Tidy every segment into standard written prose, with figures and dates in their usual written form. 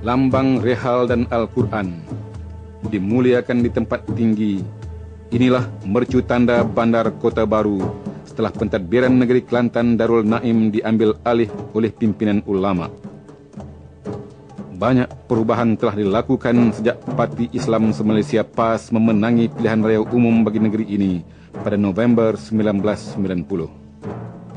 lambang rehal dan Al-Quran, dimuliakan di tempat tinggi. Inilah mercu tanda Bandar Kota Baru setelah pentadbiran negeri Kelantan Darul Naim diambil alih oleh pimpinan ulama. Banyak perubahan telah dilakukan sejak Parti Islam se-Malaysia PAS memenangi pilihan raya umum bagi negeri ini pada November 1990.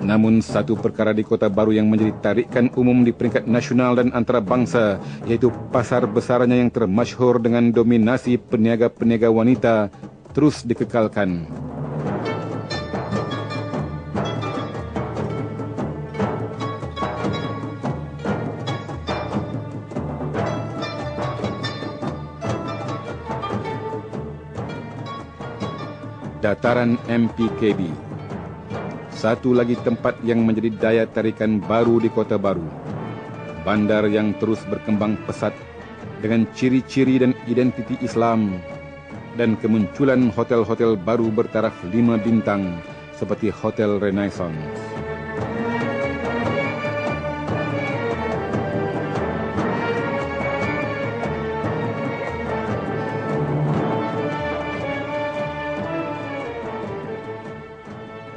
Namun satu perkara di Kota Baru yang menjadi tarikan umum di peringkat nasional dan antarabangsa, yaitu pasar besarnya yang termasyhur dengan dominasi peniaga-peniaga wanita, terus dikekalkan. Dataran MPKB, satu lagi tempat yang menjadi daya tarikan baru di Kota Baru. Bandar yang terus berkembang pesat dengan ciri-ciri dan identiti Islam dan kemunculan hotel-hotel baru bertaraf 5 bintang seperti Hotel Renaissance.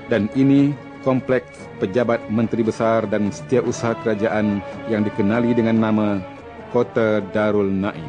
Dan ini kompleks pejabat menteri besar dan setiausaha kerajaan yang dikenali dengan nama Kota Darul Naim.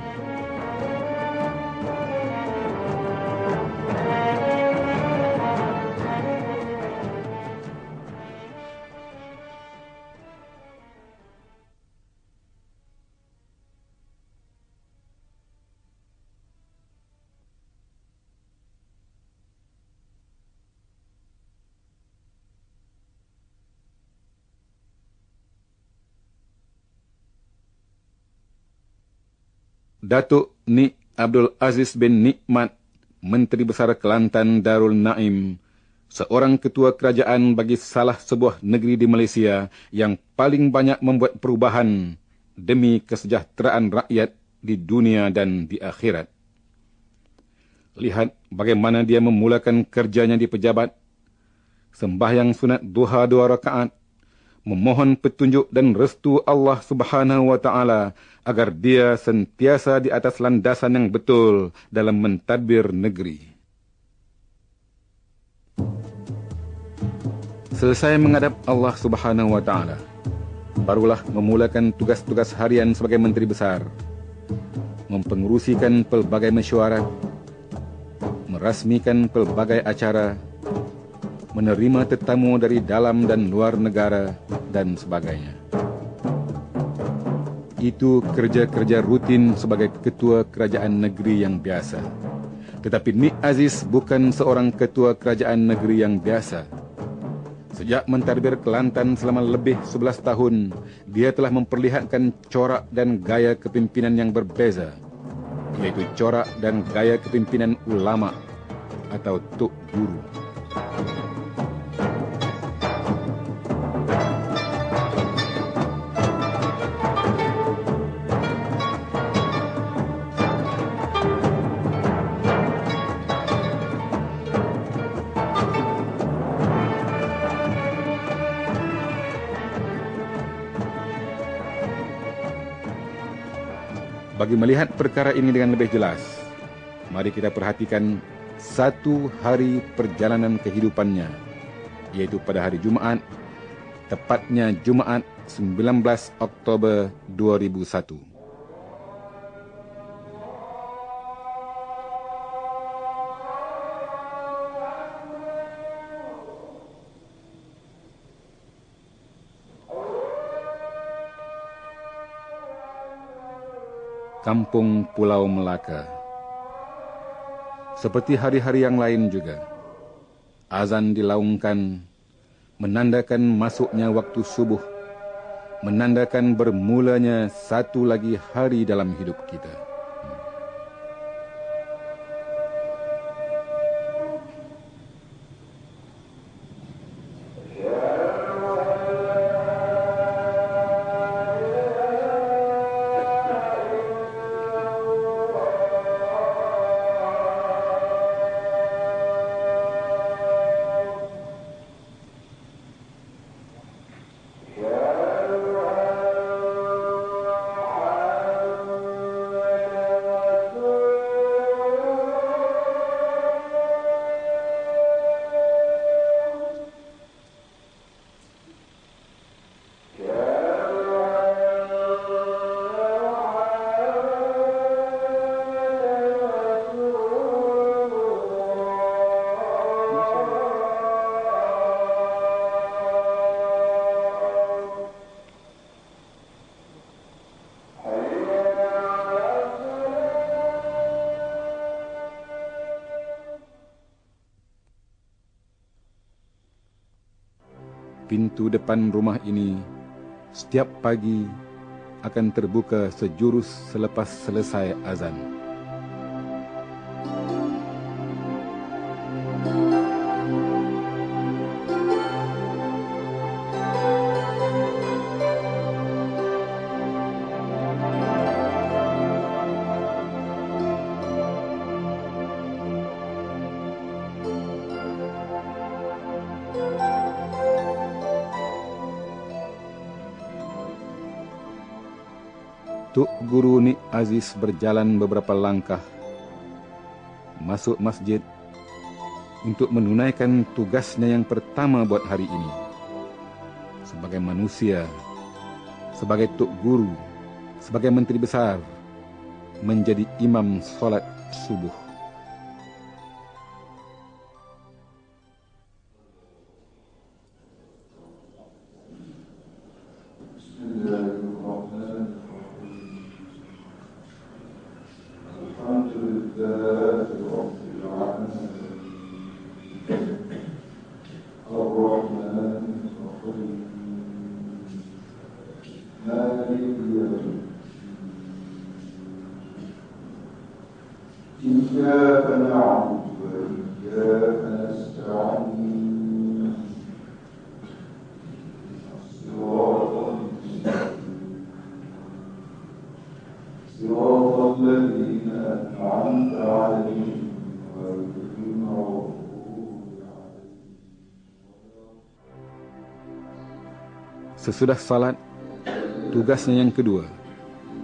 Datuk Nik Abdul Aziz bin Nikmat, Menteri Besar Kelantan Darul Naim, seorang ketua kerajaan bagi salah sebuah negeri di Malaysia yang paling banyak membuat perubahan demi kesejahteraan rakyat di dunia dan di akhirat. Lihat bagaimana dia memulakan kerjanya di pejabat, sembahyang sunat duha 2 rakaat, memohon petunjuk dan restu Allah Subhanahu wa Ta'ala agar dia sentiasa di atas landasan yang betul dalam mentadbir negeri. Selesai menghadap Allah Subhanahu wa Ta'ala, barulah memulakan tugas-tugas harian sebagai menteri besar, mempengerusikan pelbagai mesyuarat, merasmikan pelbagai acara, menerima tetamu dari dalam dan luar negara, dan sebagainya. Itu kerja-kerja rutin sebagai ketua kerajaan negeri yang biasa. Tetapi Nik Aziz bukan seorang ketua kerajaan negeri yang biasa. Sejak mentadbir Kelantan selama lebih 11 tahun, dia telah memperlihatkan corak dan gaya kepimpinan yang berbeza, yaitu corak dan gaya kepimpinan ulama atau tok guru. Bagi melihat perkara ini dengan lebih jelas, mari kita perhatikan satu hari perjalanan kehidupannya, yaitu pada hari Jumaat, tepatnya Jumaat 19 Oktober 2001. Kampung Pulau Melaka. Seperti hari-hari yang lain juga, azan dilaungkan, menandakan masuknya waktu subuh, menandakan bermulanya satu lagi hari dalam hidup kita. Pintu depan rumah ini setiap pagi akan terbuka sejurus selepas selesai azan. Tuk Guru Nik Aziz berjalan beberapa langkah masuk masjid untuk menunaikan tugasnya yang pertama buat hari ini. Sebagai manusia, sebagai Tuk Guru, sebagai Menteri Besar, menjadi imam solat subuh. Sesudah salat, tugasnya yang kedua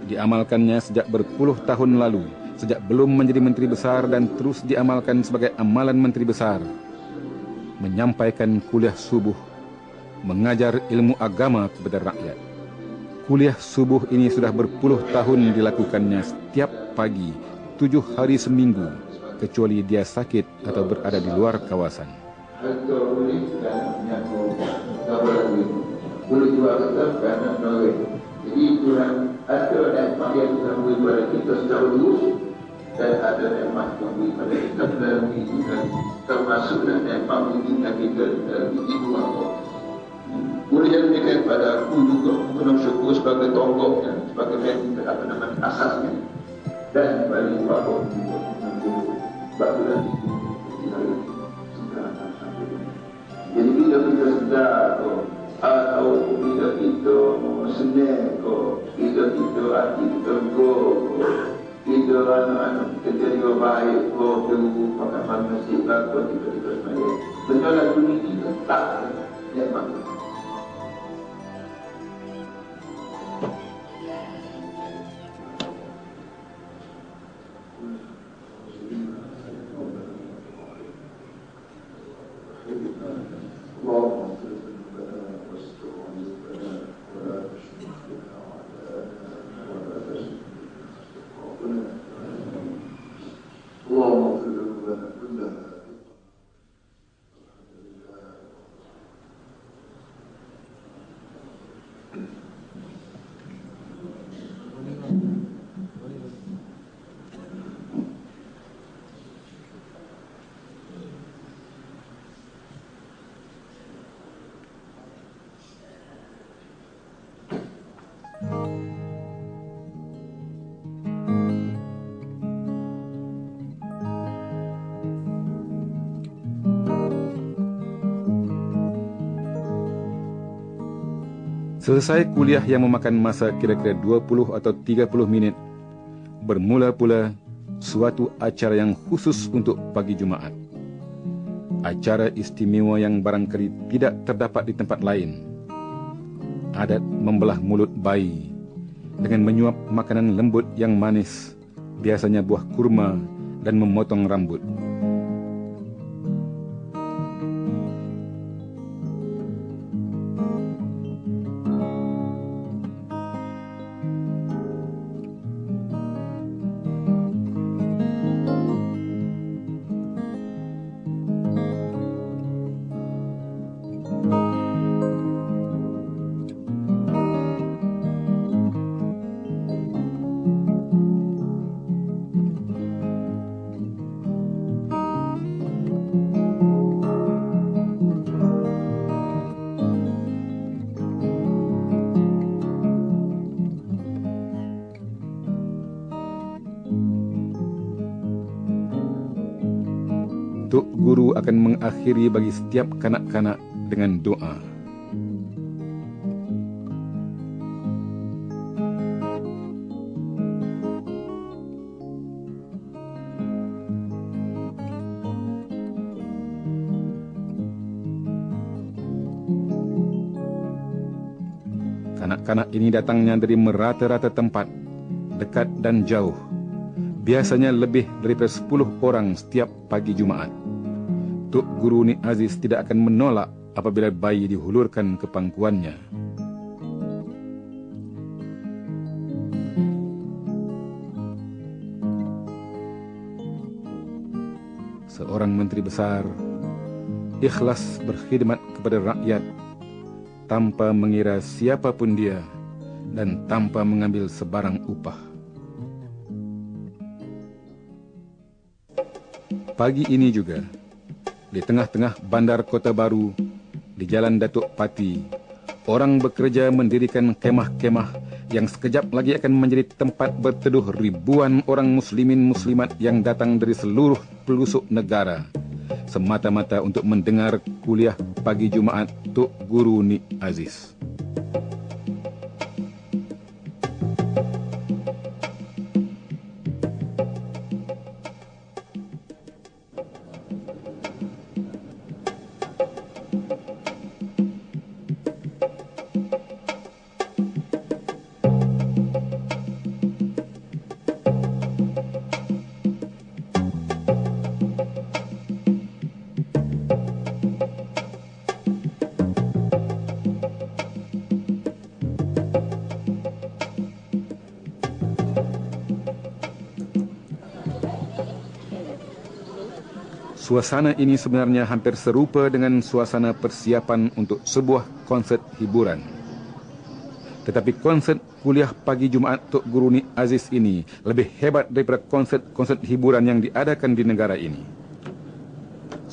diamalkannya sejak berpuluh tahun lalu, sejak belum menjadi Menteri Besar dan terus diamalkan sebagai amalan Menteri Besar. Menyampaikan kuliah subuh, mengajar ilmu agama kepada rakyat. Kuliah subuh ini sudah berpuluh tahun dilakukannya setiap pagi, 7 hari seminggu, kecuali dia sakit atau berada di luar kawasan. Boleh juga kita karena menolong. Jadi Tuhan ada nikmat yang Tuhan beri kepada kita secara terus, dan ada nikmat yang beri kepada kita dalam kehidupan, termasuk nikmat mengingat kita dalam ibu bapa. Boleh jadi demikian pada aku juga mengucap syukur sebagai tonggoknya, sebagai asasnya, dan bagi ibu bapa juga sebab Tuhan itu jadi bila kita sedar atau bila kita senang ko, bila kita hati kita go, kita anak-anak kita jadi orang baik ko, perlu pakai masjid ko, tiba-tiba semaya. Betul lah dunia kita tak nikmat. Selesai kuliah yang memakan masa kira-kira 20 atau 30 minit, bermula pula suatu acara yang khusus untuk pagi Jumaat. Acara istimewa yang barangkali tidak terdapat di tempat lain. Adat membelah mulut bayi dengan menyuap makanan lembut yang manis, biasanya buah kurma, dan memotong rambut. Tuk Guru akan mengakhiri bagi setiap kanak-kanak dengan doa. Kanak-kanak ini datangnya dari merata-rata tempat, dekat dan jauh. Biasanya lebih daripada 10 orang setiap pagi Jumaat. Tuk Guru Ni Aziz tidak akan menolak apabila bayi dihulurkan ke pangkuannya. Seorang menteri besar ikhlas berkhidmat kepada rakyat tanpa mengira siapapun dia dan tanpa mengambil sebarang upah. Pagi ini juga, di tengah-tengah bandar Kota Baru, di Jalan Datuk Pati, orang bekerja mendirikan kemah-kemah yang sekejap lagi akan menjadi tempat berteduh ribuan orang muslimin muslimat yang datang dari seluruh pelosok negara, semata-mata untuk mendengar kuliah pagi Jumaat Tuk Guru Ni Aziz. Suasana ini sebenarnya hampir serupa dengan suasana persiapan untuk sebuah konsert hiburan. Tetapi konsert kuliah pagi Jumaat Tuk Guru Ni Aziz ini lebih hebat daripada konsert-konsert hiburan yang diadakan di negara ini.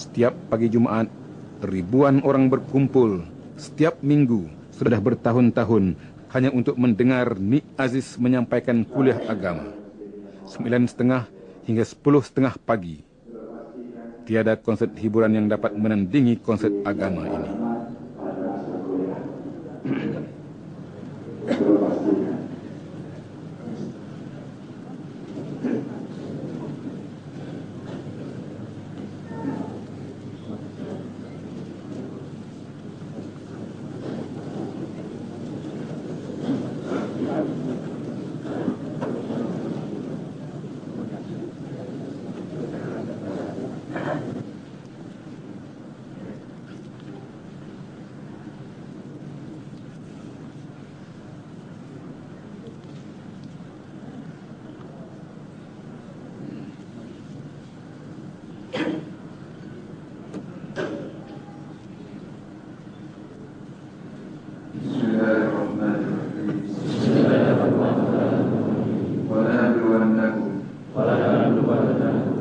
Setiap pagi Jumaat, ribuan orang berkumpul setiap minggu sudah bertahun-tahun hanya untuk mendengar Ni Aziz menyampaikan kuliah agama. 9:30 hingga 10:30 pagi. Tiada konsert hiburan yang dapat menandingi konsert agama ini.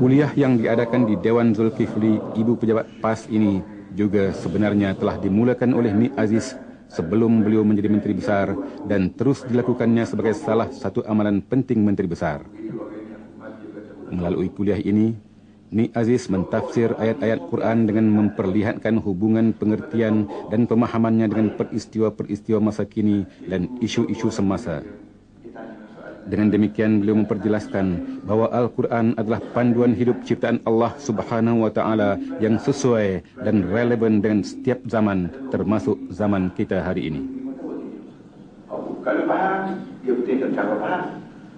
Kuliah yang diadakan di Dewan Zulkifli Ibu Pejabat PAS ini juga sebenarnya telah dimulakan oleh Ni Aziz sebelum beliau menjadi Menteri Besar dan terus dilakukannya sebagai salah satu amalan penting Menteri Besar. Melalui kuliah ini, Ni Aziz mentafsir ayat-ayat Quran dengan memperlihatkan hubungan pengertian dan pemahamannya dengan peristiwa-peristiwa masa kini dan isu-isu semasa. Dengan demikian beliau memperjelaskan bahawa Al-Quran adalah panduan hidup ciptaan Allah Subhanahu wa Ta'ala yang sesuai dan relevan dengan setiap zaman, termasuk zaman kita hari ini. Kalau faham, dia betul tak cara faham.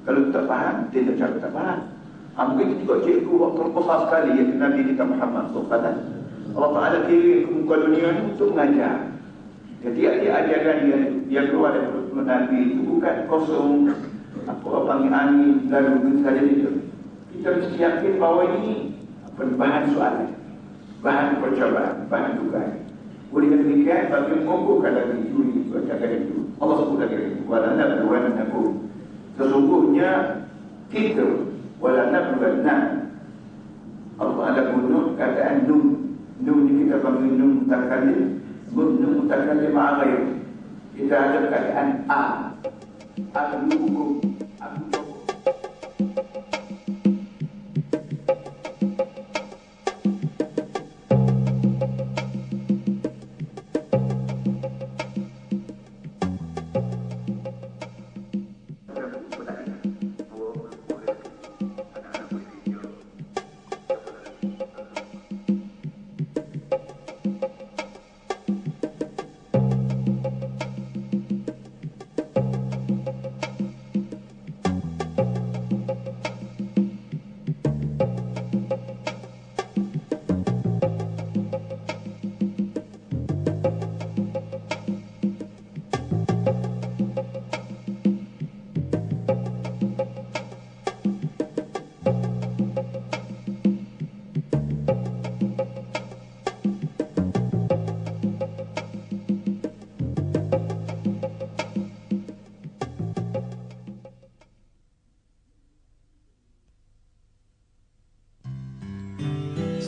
Kalau tak faham, dia tak cara tak faham. Mungkin juga cikgu waktu besar sekali yang Nabi kita Muhammad SAW. Allah Ta'ala kirim ke muka dunia ini untuk mengajar. Jadi ajaran yang keluar dari Nabi itu bukan kosong. Apa panggil angin lalu saja itu. Kita mesti yakin bahawa ini bahan soalan, bahan percobaan, bahan dugaan. Oleh demikian bagi mengukuhkan lagi juri bacakan itu. Allah sebut lagi walana berwana nakum. Sesungguhnya kita walana berwana. Allah ada guna kataan nun ni kita panggil nun mutakallim, nun mutakallim ma'aghair. Kita ada kataan aku hukum, aku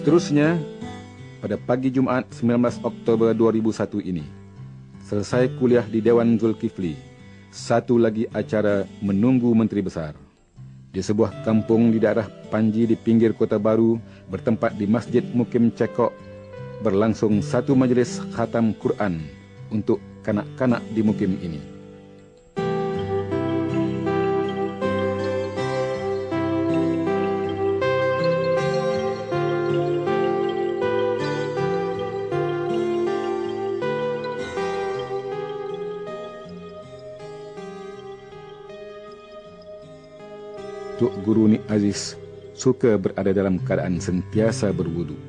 Seterusnya, pada pagi Jumat 19 Oktober 2001 ini, selesai kuliah di Dewan Zulkifli, satu lagi acara menunggu Menteri Besar. Di sebuah kampung di daerah Panji di pinggir Kota Baru, bertempat di Masjid Mukim Cekok, berlangsung satu majelis khatam Quran untuk kanak-kanak di mukim ini. Tuk Guru Nik Aziz suka berada dalam keadaan sentiasa berwudu.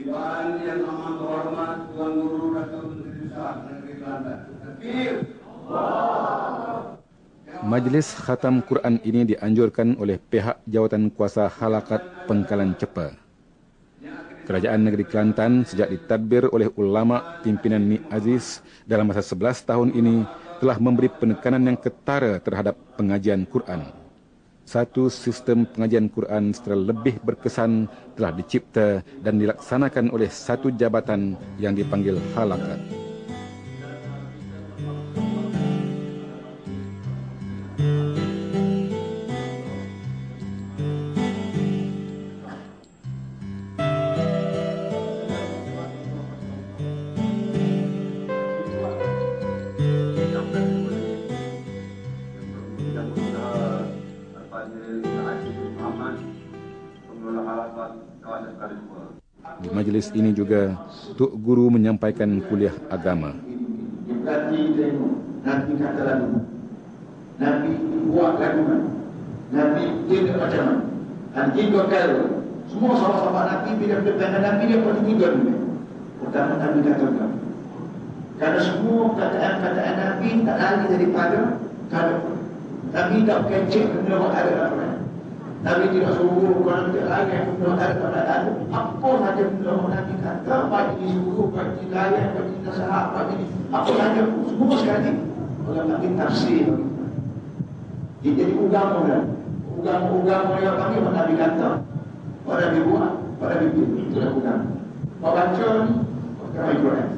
Pertibaan yang amat terhormat Tuan Guru Datuk Menteri Besar Negeri Kelantan. Takbir. Majlis khatam Quran ini dianjurkan oleh pihak jawatan kuasa Halakat Pengkalan Cepa. Kerajaan Negeri Kelantan sejak ditadbir oleh ulama pimpinan Nik Aziz dalam masa 11 tahun ini telah memberi penekanan yang ketara terhadap pengajian Quran. Satu sistem pengajian Quran secara lebih berkesan telah dicipta dan dilaksanakan oleh satu jabatan yang dipanggil Halakat. Di majlis ini juga Tuk Guru menyampaikan kuliah agama. Nabi kata lagu, Nabi buat lagu, Nabi tidak macam mana. Dan tiga kali, semua sahabat-sahabat Nabi bila berdepan Nabi dia pun tiga dulu. Pertama Nabi kata lagu. Karena semua kataan-kataan Nabi tak lari daripada kalau Nabi tak kecek benda yang ada dalam Quran. Nabi tidak suruh orang tidak layak benda ada pada ada. Apa saja benda yang Nabi kata, bagi disuruh, bagi layak, bagi nasihat, bagi apa saja semua sekali. Orang Nabi tafsir. Dia jadi agama dah. Agama yang kami Nabi kata, orang Nabi buat, orang Nabi buat. Itulah agama. Orang baca ni, orang Quran.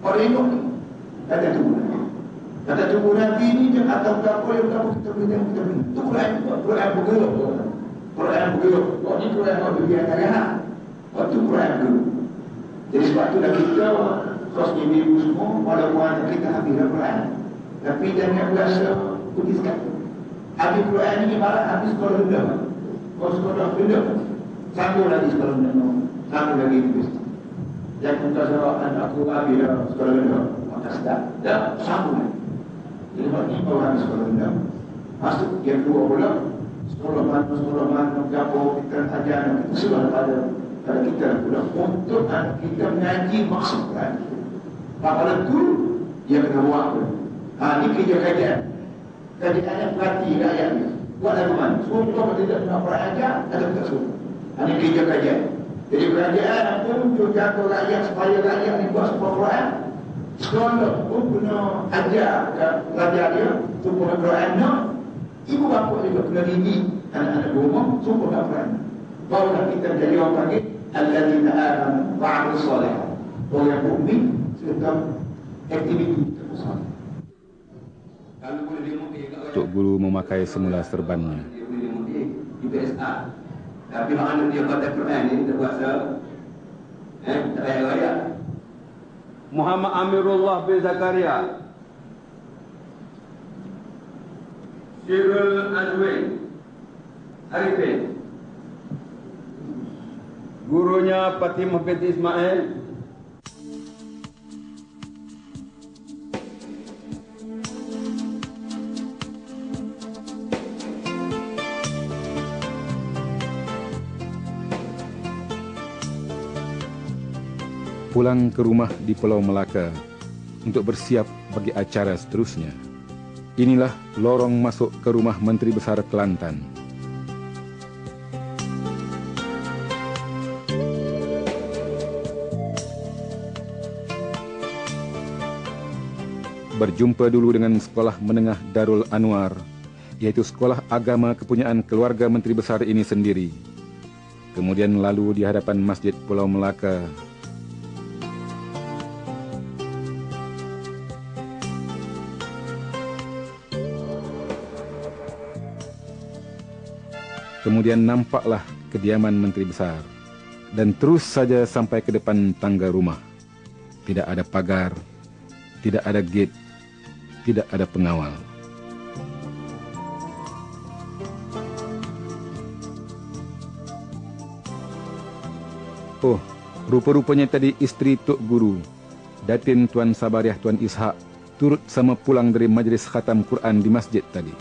Orang ingat ni, kata tunggu Nabi. Kata tunggu Nabi ni, dia kata berapa yang kita beri. Itu Quran bergerak. Quran bergerak. Ini Quran bergerak tangan. Waktu Quran bergerak. Jadi sebab itulah kita, khususnya ibu semua, walaupun kita habis Quran. Tapi jangan berasa putih sekali. Habis Quran ini malah habis sekolah rendah. Kalau sekolah rendah, sambung lagi sekolah rendah. Sambung lagi universiti. Yang minta seorang aku habis sekolah rendah. Maka sedap. Dan sambung lagi. Jadi kalau ini baru habis sekolah rendah. Masuk yang dua pula. Sekolah mana, gabung, kita ajar, kita sudah pada kita pula. Untuk kita mengaji maksud Quran. Apabila itu, dia kena buat pula. Ini kerja-kerjaan. Kerjaan perhati rakyat ni. Buat lagu mana? Semua kita tidak nak Quran ajar, atau tak suruh. Ini kerja-kerjaan. Jadi kerajaan untuk jaga rakyat supaya rakyat ni buat sebuah Quran. Sekolah pun kena ajar rakyat dia supaya Quran ni. Ibu bapa juga kena didik anak-anak rumah supaya Quran. Barulah kita jadi orang panggil alladzina amanu wa 'amilus shalihat. Orang yang mukmin serta aktiviti terusah. Tuk Guru memakai semula serbannya. Di PSA. Tapi maknanya dia kata Quran ni terpaksa tak payah ayat. Muhammad Amirullah bin Zakaria, Cyril Azwin Arifin, gurunya Fatimah binti Ismail, pulang ke rumah di Pulau Melaka untuk bersiap bagi acara seterusnya. Inilah lorong masuk ke rumah Menteri Besar Kelantan. Berjumpa dulu dengan sekolah menengah Darul Anwar, yaitu sekolah agama kepunyaan keluarga Menteri Besar ini sendiri. Kemudian lalu di hadapan Masjid Pulau Melaka. Kemudian nampaklah kediaman Menteri Besar, dan terus saja sampai ke depan tangga rumah. Tidak ada pagar, tidak ada gate, tidak ada pengawal. Oh, rupa-rupanya tadi istri Tok Guru, Datin Tuan Sabariah Tuan Ishak, turut sama pulang dari majlis khatam Quran di masjid tadi.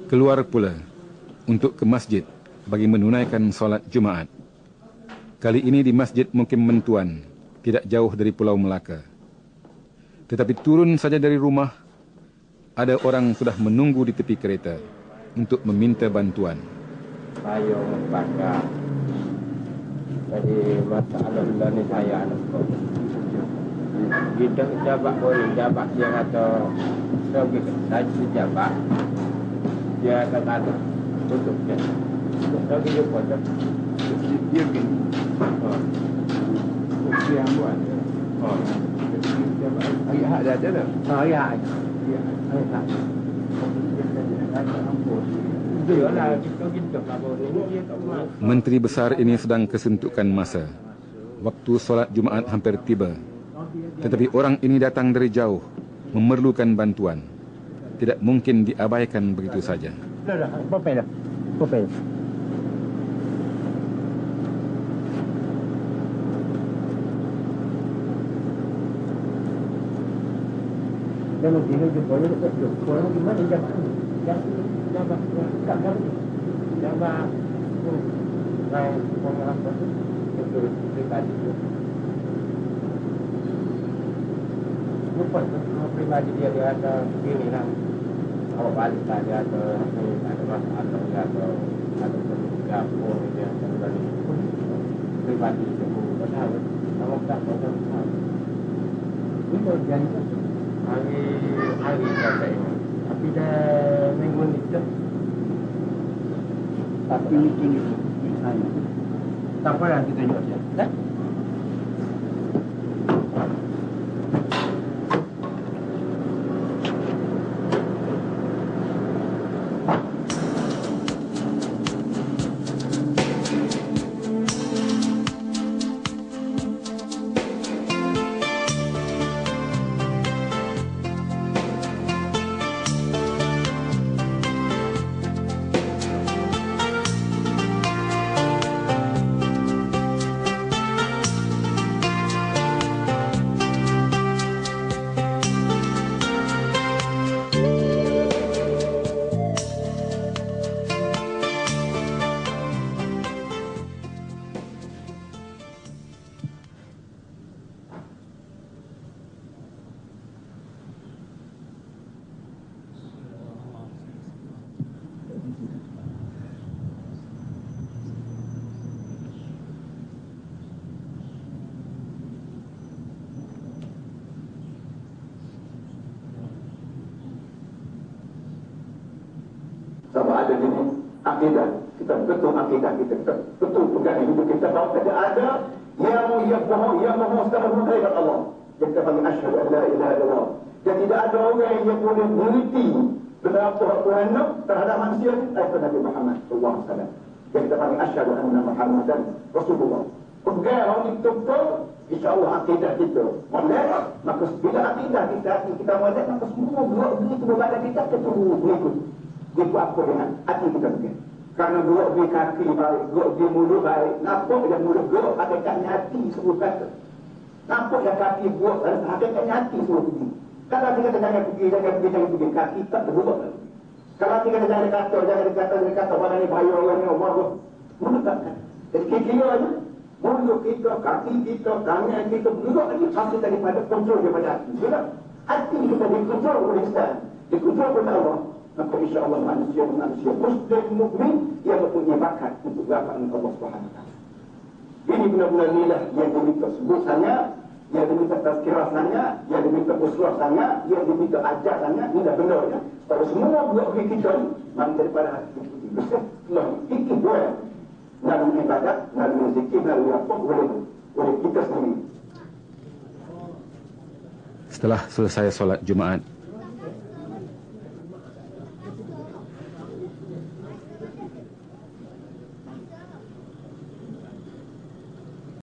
Keluar pula untuk ke masjid bagi menunaikan solat Jumaat. Kali ini di Masjid Mukim Mentuan, tidak jauh dari Pulau Melaka. Tetapi turun saja dari rumah, ada orang sudah menunggu di tepi kereta untuk meminta bantuan. Payung bakar. Jadi masalah ni saya anak kau. Kita jabat boleh jabat yang atau sebagai saja jabat. Dia kata tutup je. Lagi dia buat dia gini. Dia yang buat. Ayah ada dah. Ayah. Menteri Besar ini sedang kesuntukan masa. Waktu solat Jumaat hampir tiba. Tetapi orang ini datang dari jauh, memerlukan bantuan. Tidak mungkin diabaikan begitu saja. Dah, popel. Popel. Kalau dia je boleh tak tu. Kalau gimana jabat? Jabat kat dalam. Jabat. Lain orang apa tu? Betul pribadi tu. Lupa pribadi dia ada ini lah. Awak balik dia ada masalah dia ada dapur dia ada pribadi tu. Betul. Awak tak tahu. Itu jadi hari kata ini. Tapi dah minggu ni tu. Tapi ini saya. Tak apa yang kita jual je. Dah? Sama ada jenis akidah, kita betul akidah kita betul pegang hidup kita bahawa tidak ada yang mahu sekarang menghadap Allah. Yang kita panggil asyhadu an la ilaha illallah. Dan tidak ada orang yang boleh mengerti berapa Tuhan terhadap manusia daripada Nabi Muhammad sallallahu alaihi wasallam. Yang kita panggil asyhadu anna Muhammadan Rasulullah. Pegang orang itu betul InsyaAllah akidah kita molek, maka bila akidah kita molek, maka semua buat begitu berbalik kita terus mengikut. Ikut apa dengan hati kita mungkin. Karena buat di kaki baik, buat di mulut baik, nampak yang mulut buat hakikatnya hati semua kata. Nampak yang kaki buat hakikatnya hati semua pergi. Kalau kita jangan pergi, kaki tak berubah. Kalau kita jangan kata, orang ini bahaya, orang ini Allah. Mulut tak kan. Jadi kira-kira aja. Mulut kita, kaki kita, tangan kita, mulut ini hasil daripada kontrol daripada hati. Bila hati kita dikontrol oleh Islam, dikontrol oleh Allah, maka insya-Allah manusia Muslim mukmin yang mempunyai bakat untuk dapat Allah Subhanahu Wa Taala. Ini benar-benar inilah yang diminta sebutannya, yang diminta tazkirasannya, yang diminta usrasannya, yang diminta ajarannya, ini dah benar ya. Kalau semua buat kita ni, mana daripada hati kita bersih, fikir boleh. Dalam ibadat, dalam zikir, dalam apa boleh kita sendiri. Setelah selesai solat Jumaat,